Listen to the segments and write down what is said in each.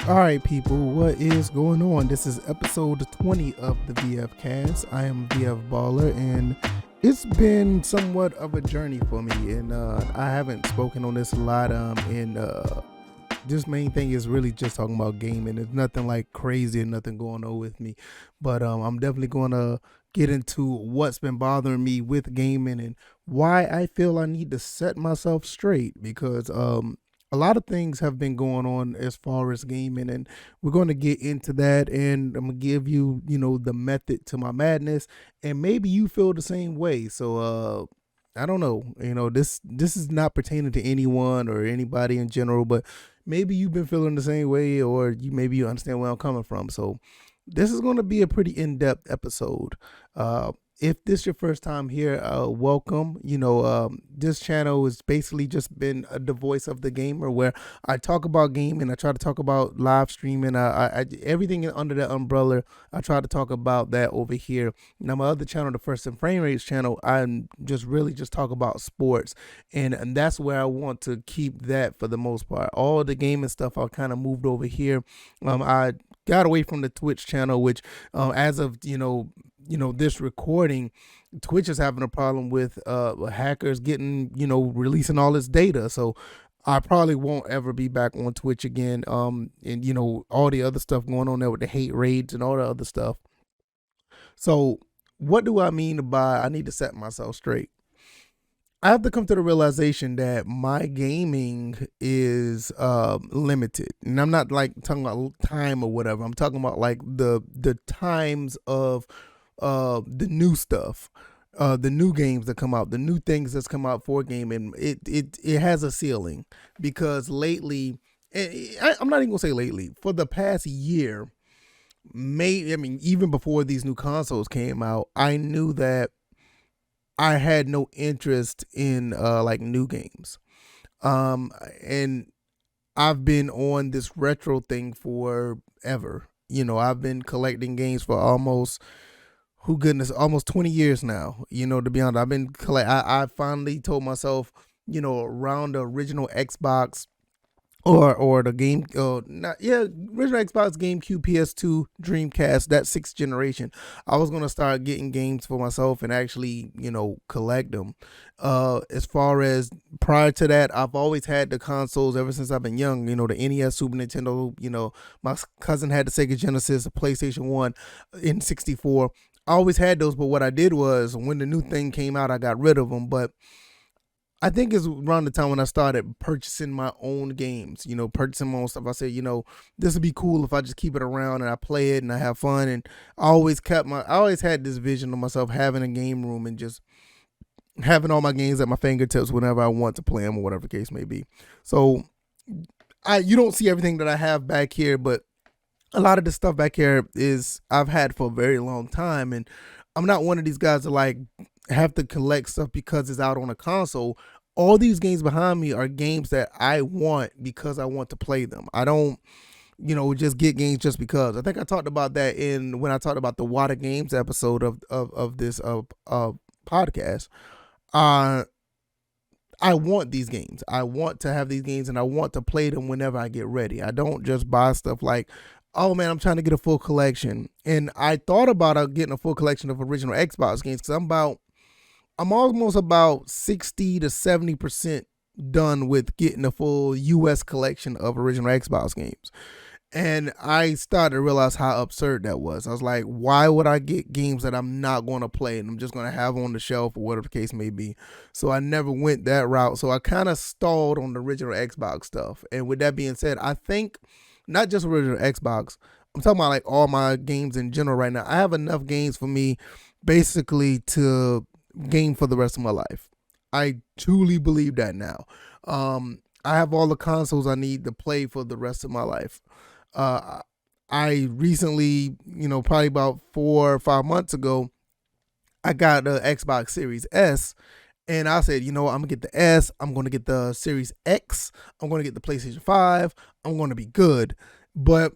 All right, people, what is going on? This is episode 20 of the VF Cast. I am VF Baller, and it's been somewhat of a journey for me. And I haven't spoken on this a lot. This main thing is really just talking about gaming. There's nothing like crazy and nothing going on with me, but I'm definitely going to get into what's been bothering me with gaming and why I feel I need to set myself straight because a lot of things have been going on as far as gaming, and we're going to get into that, and I'm going to give you, the method to my madness, and maybe you feel the same way. So I don't know, this is not pertaining to anyone or anybody in general, but maybe you've been feeling the same way, or maybe you understand where I'm coming from. So this is going to be a pretty in-depth episode. If this is your first time here, welcome. This channel has basically just been the voice of the gamer, where I talk about gaming. I try to talk about live streaming. I everything under that umbrella. I try to talk about that over here. Now my other channel, the First and Frame Rates channel, I'm just really just talk about sports, and that's where I want to keep that for the most part. All the gaming stuff I kind of moved over here. I got away from the Twitch channel, which as of this recording, Twitch is having a problem with hackers getting, releasing all this data. So I probably won't ever be back on Twitch again. And all the other stuff going on there with the hate raids and all the other stuff. So what do I mean by I need to set myself straight? I have to come to the realization that my gaming is limited, and I'm not like talking about time or whatever. I'm talking about like the times of the new stuff, the new games that come out, the new things that's come out for gaming. It has a ceiling because lately, I'm not even gonna say lately, for the past year, even before these new consoles came out, I knew that I had no interest in like new games. And I've been on this retro thing forever. I've been collecting games for almost 20 years now. To be honest, I finally told myself, around the original Xbox or the game, original Xbox, GameCube, PS2, Dreamcast, that 6th generation, I was gonna start getting games for myself and actually, collect them. As far as prior to that, I've always had the consoles ever since I've been young. The NES, Super Nintendo. My cousin had the Sega Genesis, the PlayStation 1, N64. I always had those, but what I did was when the new thing came out, I got rid of them. But I think it's around the time when I started purchasing my own games, purchasing my own stuff. I said, this would be cool if I just keep it around and I play it and I have fun. And I always had this vision of myself having a game room and just having all my games at my fingertips whenever I want to play them or whatever the case may be. So you don't see everything that I have back here, but a lot of the stuff back here is I've had for a very long time. And I'm not one of these guys that like have to collect stuff because it's out on a console. All these games behind me are games that I want because I want to play them. I don't, just get games just because. I think I talked about that when I talked about the Water Games episode of this podcast. I want these games. I want to have these games and I want to play them whenever I get ready. I don't just buy stuff like, oh man, I'm trying to get a full collection. And I thought about getting a full collection of original Xbox games because I'm almost about 60 to 70% done with getting a full US collection of original Xbox games. And I started to realize how absurd that was. I was like, why would I get games that I'm not going to play and I'm just going to have on the shelf or whatever the case may be? So I never went that route. So I kind of stalled on the original Xbox stuff. And with that being said, I think not just original Xbox, I'm talking about like all my games in general right now. I have enough games for me basically to game for the rest of my life. I truly believe that now. I have all the consoles I need to play for the rest of my life. I recently, probably about 4 or 5 months ago, I got the Xbox Series S, and I said, I'm gonna get the S, I'm gonna get the Series X, I'm gonna get the PlayStation 5, I'm gonna be good. But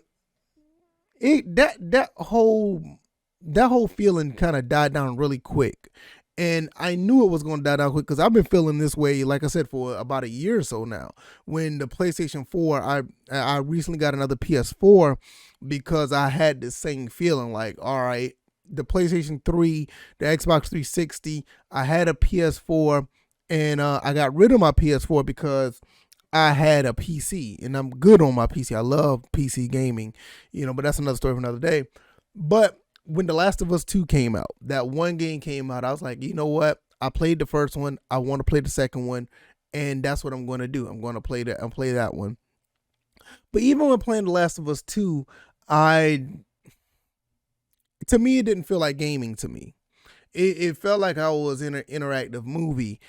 that whole feeling kind of died down really quick. And I knew it was going to die down quick because I've been feeling this way, like I said, for about a year or so now. When the PlayStation 4, I recently got another PS4 because I had this same feeling like, all right, the PlayStation 3, the Xbox 360, I had a PS4, and I got rid of my PS4 because I had a PC, and I'm good on my PC. I love PC gaming, but that's another story for another day. But when The Last of Us 2 came out, that one game came out, I was like, you know what? I played the first one. I want to play the second one, and that's what I'm going to do. I'm going to play that and play that one. But even when playing The Last of Us 2, I to me it didn't feel like gaming to me. It felt like I was in an interactive movie.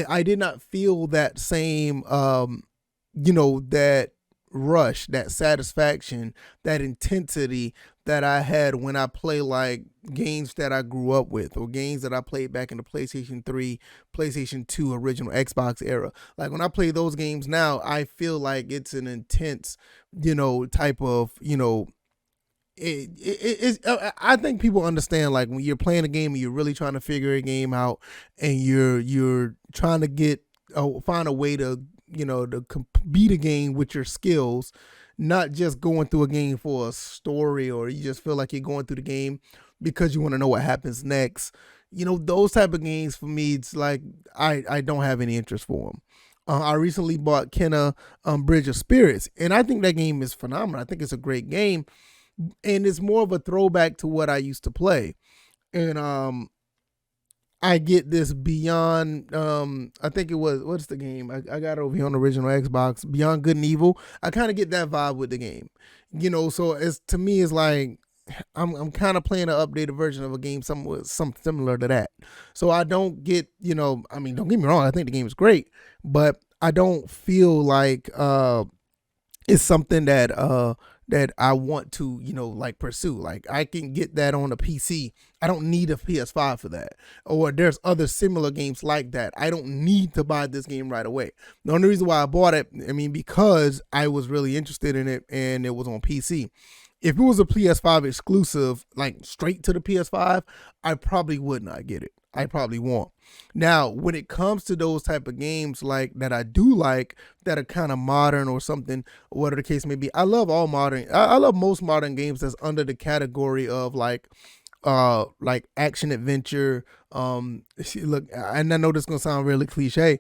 I did not feel that same, that rush, that satisfaction, that intensity that I had when I play like games that I grew up with or games that I played back in the PlayStation 3, PlayStation 2, original Xbox era. Like when I play those games now, I feel like it's an intense, type of, I think people understand like when you're playing a game and you're really trying to figure a game out and you're trying to find a way to beat a game with your skills, not just going through a game for a story or you just feel like you're going through the game because you want to know what happens next. Those type of games for me, it's like I don't have any interest for them. I recently bought Kenna Bridge of Spirits, and I think that game is phenomenal. I think it's a great game, and it's more of a throwback to what I used to play. And I get this Beyond. I think it was what's the game? I got it over here on the original Xbox, Beyond Good and Evil. I kind of get that vibe with the game, So it's to me, it's like I'm kind of playing an updated version of a game, something similar to that. So I don't get, I mean, don't get me wrong. I think the game is great, but I don't feel like it's something that I want to, like pursue. Like I can get that on a PC. I don't need a PS5 for that. Or there's other similar games like that. I don't need to buy this game right away. The only reason why I bought it, because I was really interested in it and it was on PC. If it was a PS5 exclusive, like straight to the PS5, I probably would not get it. I probably won't. Now, when it comes to those type of games like that I do like that are kind of modern or something, whatever the case may be, I love all modern. I love most modern games that's under the category of like action adventure. Look, and I know this is gonna sound really cliche.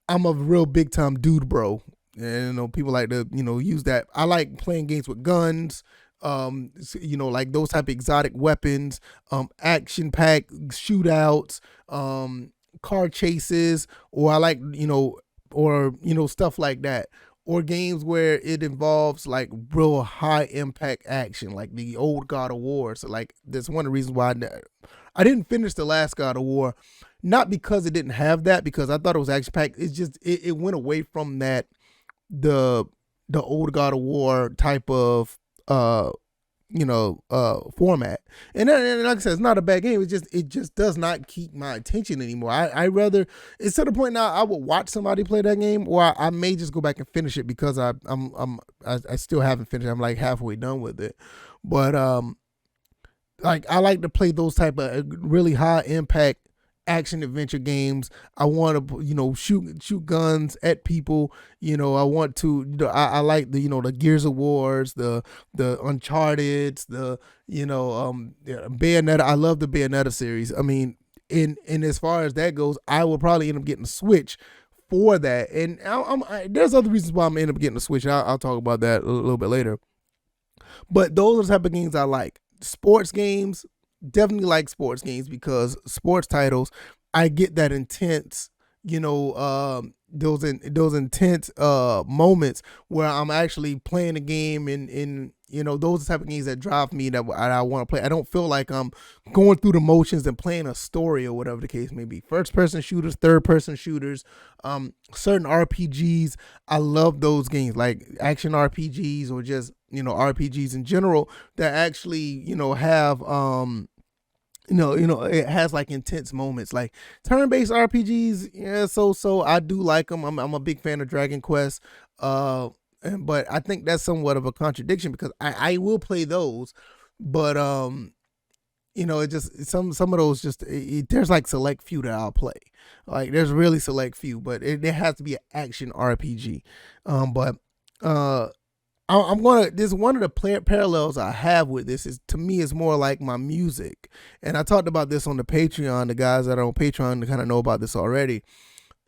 I'm a real big time dude, bro. And people like to use that. I like playing games with guns, like those type of exotic weapons, action packed shootouts, car chases, or I like, stuff like that. Or games where it involves like real high impact action, like the old God of War. So like that's one of the reasons why I didn't finish the last God of War, not because it didn't have that, because I thought it was action packed. It's just it went away from that the old God of War type of format. And like I said, it's not a bad game. It just does not keep my attention anymore. I rather, it's to the point now I would watch somebody play that game, or I may just go back and finish it because I still haven't finished. I'm like halfway done with it, but like I like to play those type of really high impact action adventure games. I want to shoot guns at people. I want to I like the the Gears of Wars, the Uncharted, the Bayonetta. I love the Bayonetta series. I mean, in as far as that goes, I will probably end up getting a Switch for that. And there's other reasons why I'm end up getting a Switch. I'll talk about that a little bit later. But those are the type of games I like. Sports games, definitely like sports games because sports titles, I get that intense, those intense moments where I'm actually playing a game and those are the type of games that drive me that I want to play. I don't feel like I'm going through the motions and playing a story or whatever the case may be. First person shooters, third person shooters, certain RPGs. I love those games like action RPGs or just RPGs in general that actually have it has like intense moments, like turn-based RPGs. Yeah, so I do like them. I'm a big fan of Dragon Quest, but I think that's somewhat of a contradiction because I will play those, but it just some of those just there's like select few that I'll play. Like there's really select few, but it has to be an action RPG. But uh I'm gonna. This one of the parallels I have with this is to me is more like my music, and I talked about this on the Patreon. The guys that are on Patreon kind of know about this already.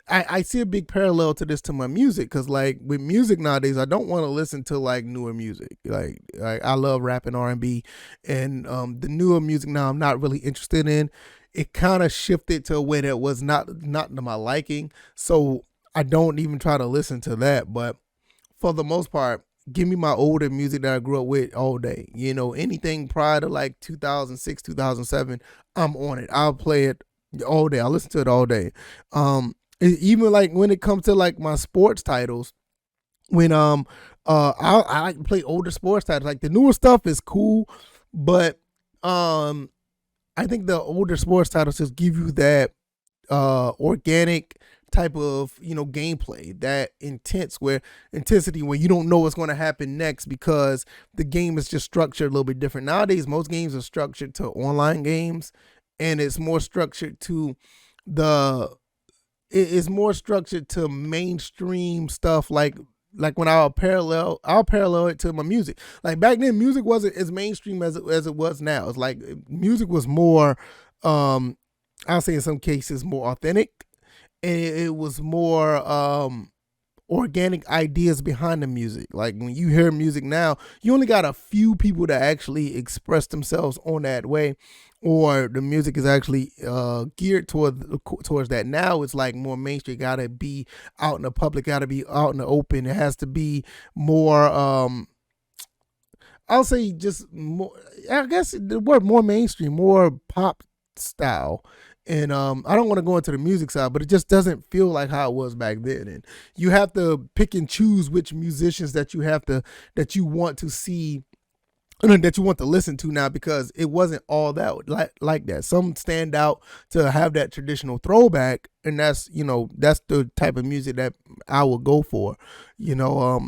I see a big parallel to this to my music because like with music nowadays, I don't want to listen to like newer music. Like I love rap and R&B, and the newer music now I'm not really interested in. It kind of shifted to a way that was not to my liking, so I don't even try to listen to that. But for the most part, give me my older music that I grew up with all day. Anything prior to like 2006, 2007, I'm on it. I'll play it all day. I listen to it all day. Even like when it comes to like my sports titles, when I like to play older sports titles. Like the newer stuff is cool, but I think the older sports titles just give you that organic type of gameplay, that intensity where you don't know what's going to happen next because the game is just structured a little bit different. Nowadays most games are structured to online games, and it's more structured to the it's more structured to mainstream stuff. Like when I'll parallel it to my music. Like back then music wasn't as mainstream as it was now. It's like music was more I'll say in some cases more authentic, and it was more organic ideas behind the music. Like when you hear music now, you only got a few people that actually express themselves on that way, or the music is actually geared towards that. Now it's like more mainstream. Got to be out in the public. Got to be out in the open. It has to be more. I'll say just more. I guess the word more mainstream, more pop style. And I don't want to go into the music side, but it just doesn't feel like how it was back then. And you have to pick and choose which musicians that you want to see, that you want to listen to now, because it wasn't all that like that. Some stand out to have that traditional throwback, and that's the type of music that I would go for. You know,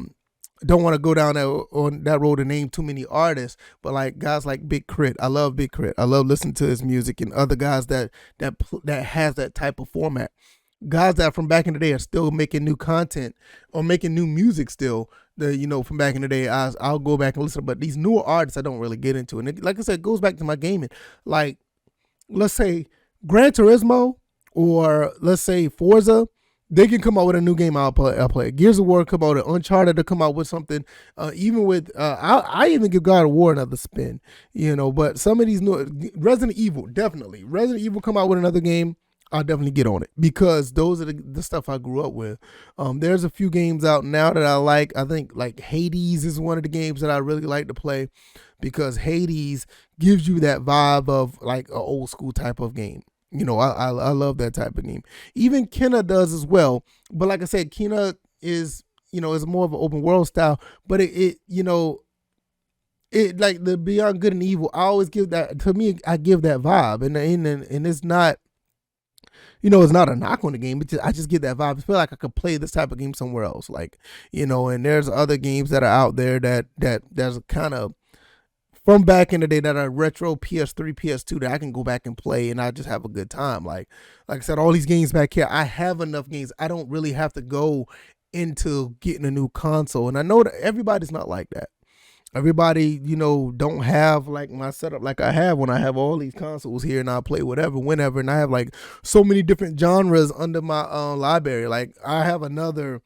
don't want to go down on that road and name too many artists, but like guys like Big Crit, I love Big Crit. I love listening to his music, and other guys that has that type of format. Guys that from back in the day are still making new content or making new music still. From back in the day, I'll go back and listen. But these newer artists, I don't really get into, and like I said, it goes back to my gaming. Like let's say Gran Turismo, or let's say Forza, they can come out with a new game. I'll play. Gears of War come out with Uncharted to come out with something. Even with I even give God of War another spin. But some of these new Resident Evil, definitely Resident Evil come out with another game, I'll definitely get on it, because those are the stuff I grew up with. There's a few games out now that I like. I think like Hades is one of the games that I really like to play, because Hades gives you that vibe of like an old school type of game. I love that type of game. Even Kena does as well. But like I said, Kena is more of an open world style. But it like the Beyond Good and Evil, I always give that, to me, I give that vibe. And it's not, it's not a knock on the game. I just get that vibe. I feel like I could play this type of game somewhere else. Like, and there's other games that are out there that there's kind of from back in the day that are retro PS3, PS2 that I can go back and play, and I just have a good time. Like I said, all these games back here, I have enough games. I don't really have to go into getting a new console. And I know that everybody's not like that. Everybody, don't have like my setup like I have when I have all these consoles here, and I play whatever, whenever, and I have like so many different genres under my library. Like I have another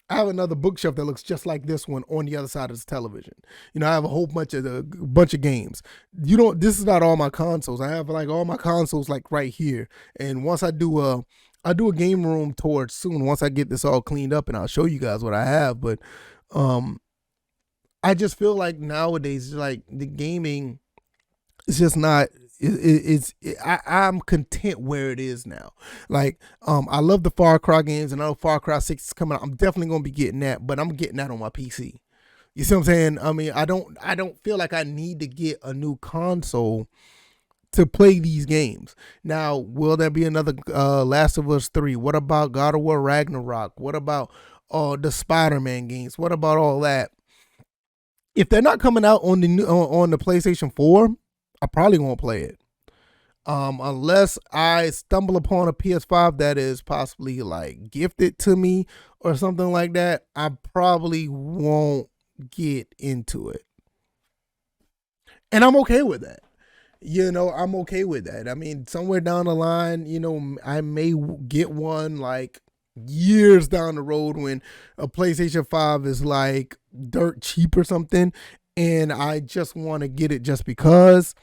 bookshelf that looks just like this one on the other side of this television. I have a whole bunch of games. This is not all my consoles. I have like all my consoles like right here. And once I do a game room tour soon, once I get this all cleaned up, and I'll show you guys what I have. But I just feel like nowadays, like the gaming is just not. I'm content where it is now. Like, I love the Far Cry games, and I know Far Cry 6 is coming out. I'm definitely gonna be getting that, but I'm getting that on my PC. You see what I'm saying? I mean, I don't feel like I need to get a new console to play these games. Now, will there be another Last of Us 3? What about God of War Ragnarok? What about the Spider-Man games? What about all that? If they're not coming out on the PlayStation 4, I probably won't play it. Unless I stumble upon a PS5 that is possibly like gifted to me or something like that, I probably won't get into it. And I'm okay with that. I'm okay with that. I mean, somewhere down the line, I may get one like years down the road when a PlayStation 5 is like dirt cheap or something, and I just want to get it just because.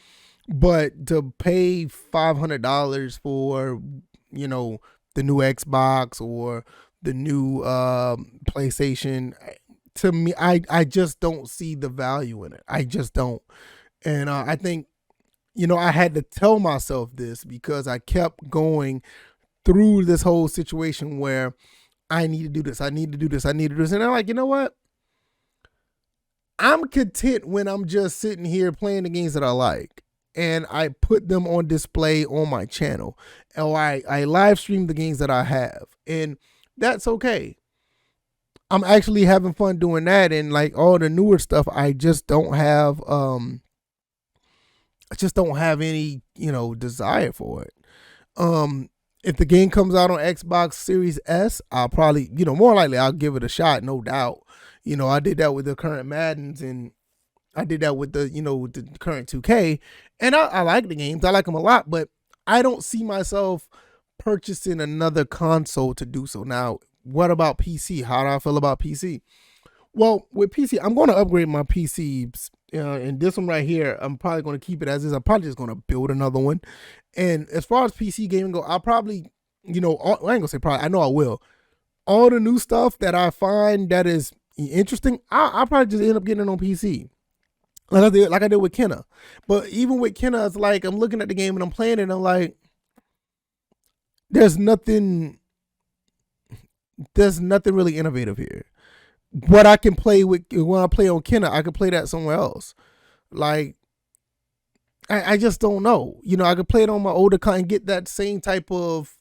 But to pay $500 for, you know, the new Xbox or the new PlayStation, to me, I just don't see the value in it. I just don't. And I think, I had to tell myself this because I kept going through this whole situation where I need to do this, I need to do this, I need to do this. And I'm like, you know what? I'm content when I'm just sitting here playing the games that I like and I put them on display on my channel. Or I live stream the games that I have. And that's okay. I'm actually having fun doing that. And like all the newer stuff, I just don't have any, desire for it. If the game comes out on Xbox Series S, I'll probably, more likely I'll give it a shot, no doubt. I did that with the current Maddens, and I did that with with the current 2K, and I like the games. I like them a lot, but I don't see myself purchasing another console to do so. Now, what about PC? How do I feel about PC? Well, with PC, I'm going to upgrade my PCs. And this one right here, I'm probably going to keep it as is. I'm probably just going to build another one. And as far as PC gaming go, I'll probably, I ain't going to say probably, I know I will. All the new stuff that I find that is interesting, I'll probably just end up getting it on PC. Like I did with Kenna. But even with Kenna, it's like I'm looking at the game and I'm playing it and I'm like, there's nothing really innovative here. What I can play with when I play on Kenna, I can play that somewhere else. Like, I just don't know. I could play it on my older car and get that same type of,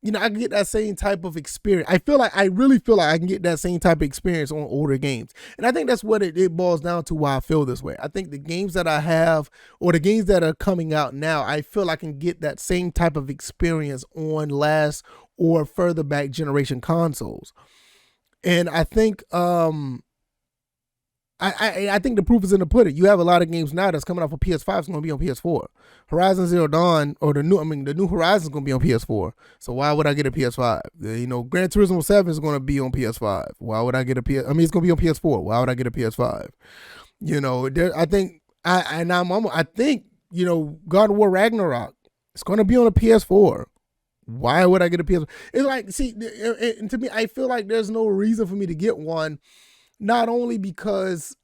I can get that same type of experience. I really feel like I can get that same type of experience on older games. And I think that's what it boils down to why I feel this way. I think the games that I have or the games that are coming out now, I feel I can get that same type of experience on last or further back generation consoles. And I think I think the proof is in the pudding. You have a lot of games now that's coming out for PS5 is going to be on PS4. Horizon Zero Dawn or the new Horizon is going to be on PS4. So why would I get a PS5? Gran Turismo 7 is going to be on PS5. Why would I get it's going to be on PS4. Why would I get a PS5? I think God of War Ragnarok is going to be on a PS4. Why would I get a PS4? It's like, see, to me, I feel like there's no reason for me to get one. Not only because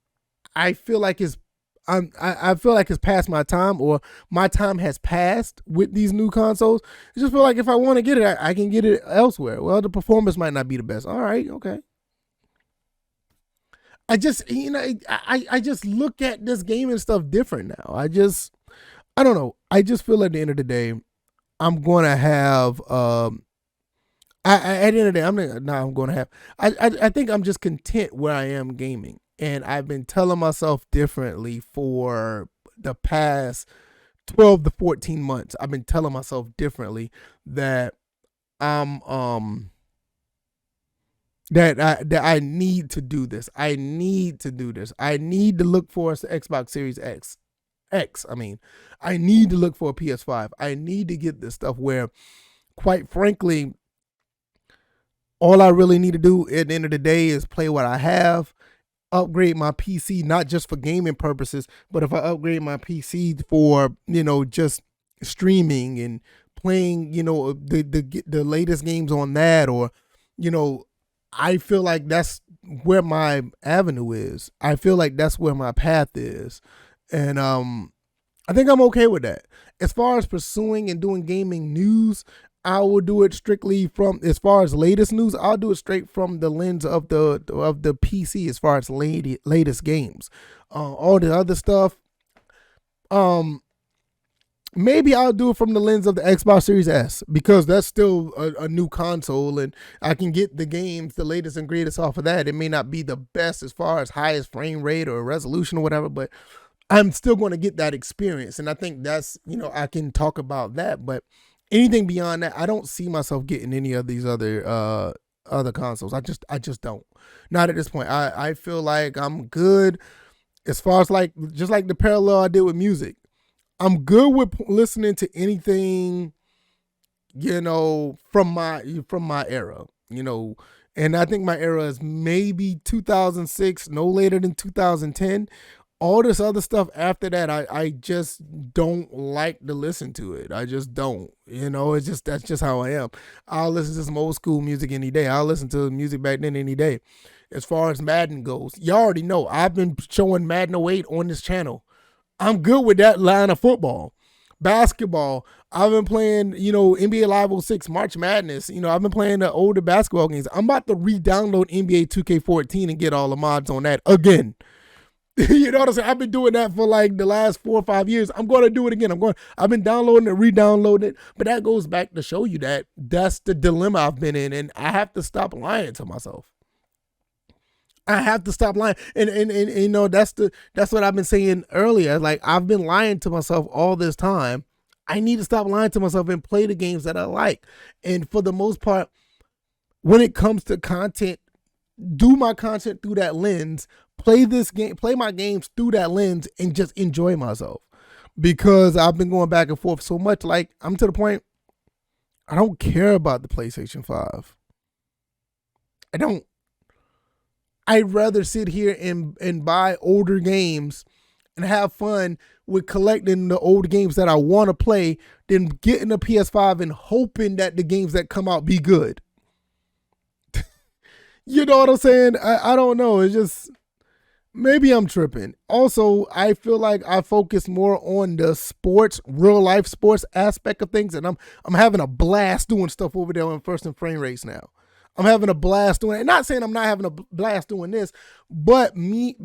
I feel like I feel like it's past my time or my time has passed with these new consoles. I just feel like if I want to get it, I can get it elsewhere. Well, the performance might not be the best. All right, okay. I just I just look at this gaming stuff different now. I don't know. I just feel at the end of the day, I'm gonna have at the end of the day, I'm going to have. I think I'm just content where I am gaming, and I've been telling myself differently for the past 12 to 14 months. I've been telling myself differently that that I need to do this. I need to do this. I need to look for the Xbox Series X. I need to look for a PS5. I need to get this stuff where, quite frankly, all I really need to do at the end of the day is play what I have, upgrade my PC, not just for gaming purposes, but if I upgrade my PC for, just streaming and playing, the latest games on that, or, I feel like that's where my avenue is. I feel like that's where my path is. And I think I'm okay with that. As far as pursuing and doing gaming news, I will do it strictly from, as far as latest news, I'll do it straight from the lens of the PC as far as latest games. All the other stuff, maybe I'll do it from the lens of the Xbox Series S because that's still a new console and I can get the games, the latest and greatest off of that. It may not be the best as far as highest frame rate or resolution or whatever, but I'm still going to get that experience. And I think that's, I can talk about that, but anything beyond that, I don't see myself getting any of these other consoles. I just don't. Not at this point. I feel like I'm good as far as like just like the parallel I did with music. I'm good with listening to anything, from my era, and I think my era is maybe 2006, no later than 2010. All this other stuff after that, I just don't like to listen to it. I just don't. It's just that's just how I am. I'll listen to some old school music any day. I'll listen to music back then any day. As far as Madden goes, you already know I've been showing Madden 08 on this channel. I'm good with that line of football. Basketball, I've been playing, NBA Live 06, March Madness. I've been playing the older basketball games. I'm about to re-download NBA 2K14 and get all the mods on that again. You know what I'm saying? I've been doing that for like the last 4 or 5 years. I'm going to do it again. I've been downloading it, re-downloading it. But that goes back to show you that that's the dilemma I've been in. And I have to stop lying to myself. I have to stop lying. And that's what I've been saying earlier. Like, I've been lying to myself all this time. I need to stop lying to myself and play the games that I like. And for the most part, when it comes to content, do my content through that lens, play my games through that lens, and just enjoy myself. Because I've been going back and forth so much, like I'm to the point I don't care about the PlayStation 5. I don't. I'd rather sit here and buy older games and have fun with collecting the old games that I want to play than getting a PS5 and hoping that the games that come out be good. You know what I'm saying? I don't know. It's just, maybe I'm tripping. Also, I feel like I focus more on the sports, real life sports aspect of things, and I'm having a blast doing stuff over there on First and Frame Race now. I'm having a blast doing it. Not saying I'm not having a blast doing this, but me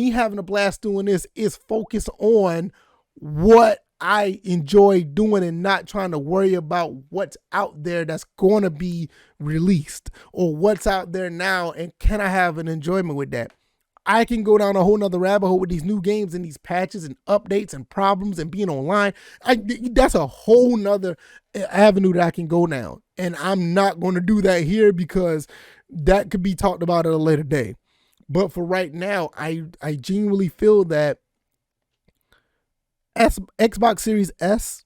having a blast doing this is focused on what I enjoy doing and not trying to worry about what's out there that's going to be released or what's out there now, and can I have an enjoyment with that. I can go down a whole nother rabbit hole with these new games and these patches and updates and problems and being online. That's a whole nother avenue that I can go down. And I'm not going to do that here because that could be talked about at a later day. But for right now, I genuinely feel that Xbox Series S,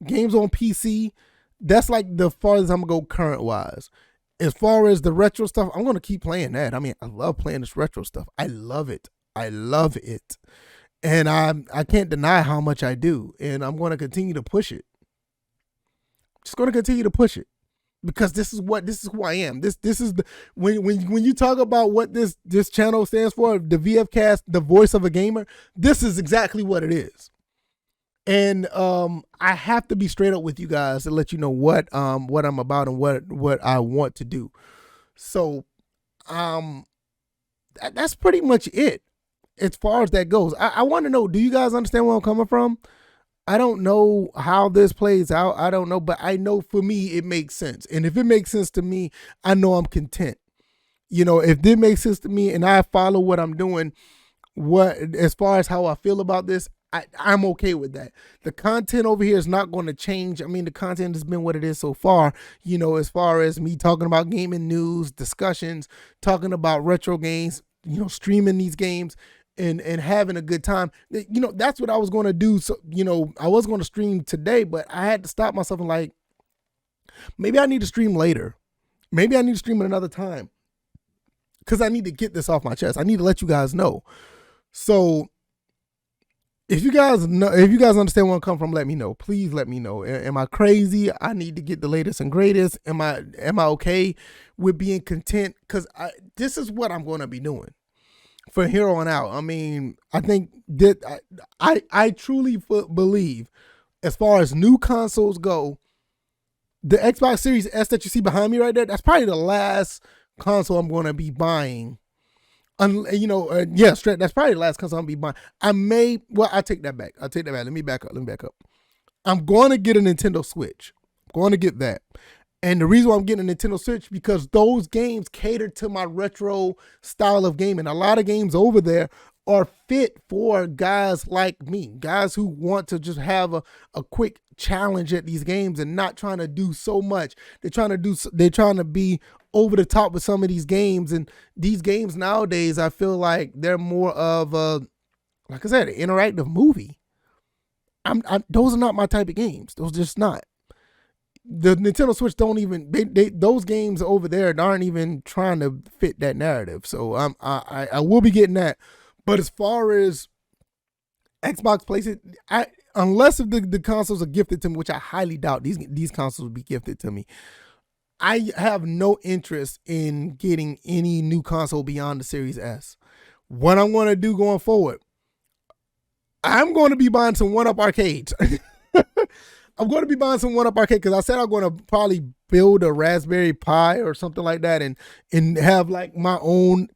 games on PC, that's like the farthest I'm going to go current wise. As far as the retro stuff, I'm going to keep playing that. I mean, I love playing this retro stuff. I love it. I love it. And I can't deny how much I do. And I'm going to continue to push it. Just going to continue to push it. Because this is who I am. This is the when you talk about what this channel stands for, the VFcast, the voice of a gamer, this is exactly what it is. And I have to be straight up with you guys to let you know what I'm about and what I want to do. So that's pretty much it as far as that goes. I want to know, do you guys understand where I'm coming from? I don't know how this plays out. I don't know, but I know for me it makes sense. And if it makes sense to me, I know I'm content. If this makes sense to me and I follow what I'm doing, as far as how I feel about this, I'm okay with that. The content over here is not going to change. I mean, the content has been what it is so far, as far as me talking about gaming news, discussions, talking about retro games, streaming these games and having a good time. That's what I was going to do. So, I was going to stream today, but I had to stop myself and like, maybe I need to stream later. Maybe I need to stream at another time because I need to get this off my chest. I need to let you guys know. So, if you guys understand where I'm coming from, let me know. Please let me know. Am I crazy? I need to get the latest and greatest. Am I okay with being content? Because this is what I'm going to be doing from here on out. I mean, I think that I truly believe, as far as new consoles go, the Xbox Series S that you see behind me right there, that's probably the last console I'm going to be buying. That's probably the last console I'm gonna be buying. I take that back. Let me back up. I'm going to get a Nintendo Switch. I'm going to get that. And the reason why I'm getting a Nintendo Switch, because those games cater to my retro style of gaming. A lot of games over there are fit for guys like me, guys who want to just have a quick challenge at these games and not trying to do so much. They're trying to be over the top with some of these games, and these games nowadays, I feel like they're more of a, like I said, an interactive movie. Those are not my type of games. Those are just not. The Nintendo Switch don't even those games over there aren't even trying to fit that narrative. So I will be getting that. But as far as Xbox PlayStation, unless if the consoles are gifted to me, which I highly doubt these consoles will be gifted to me, I have no interest in getting any new console beyond the Series S. What I'm going to do going forward, I'm going to be buying some one-up arcades. I'm going to be buying some one-up arcade because I said I'm going to probably build a Raspberry Pi or something like that and have like my own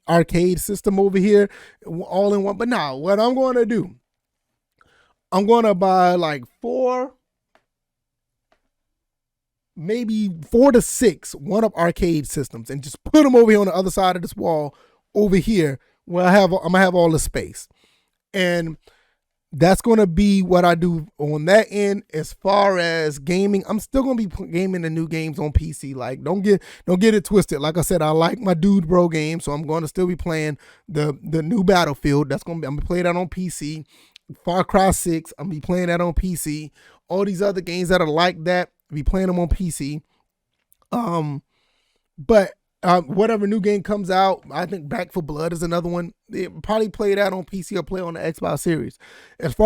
arcade system over here all in one. But now what I'm going to do, I'm going to buy like maybe 4 to 6 one-up arcade systems and just put them over here on the other side of this wall over here where I'm going to have all the space. And that's going to be what I do on that end. As far as gaming, I'm still going to be gaming the new games on PC. Like, don't get it twisted. Like I said, I like my Dude Bro game, so I'm going to still be playing the new Battlefield. I'm going to play that on PC. Far Cry 6, I'm going to be playing that on PC. All these other games that are like that, I'll be playing them on PC. But whatever new game comes out, I think Back for Blood is another one. They probably play that on PC or play on the Xbox Series. As far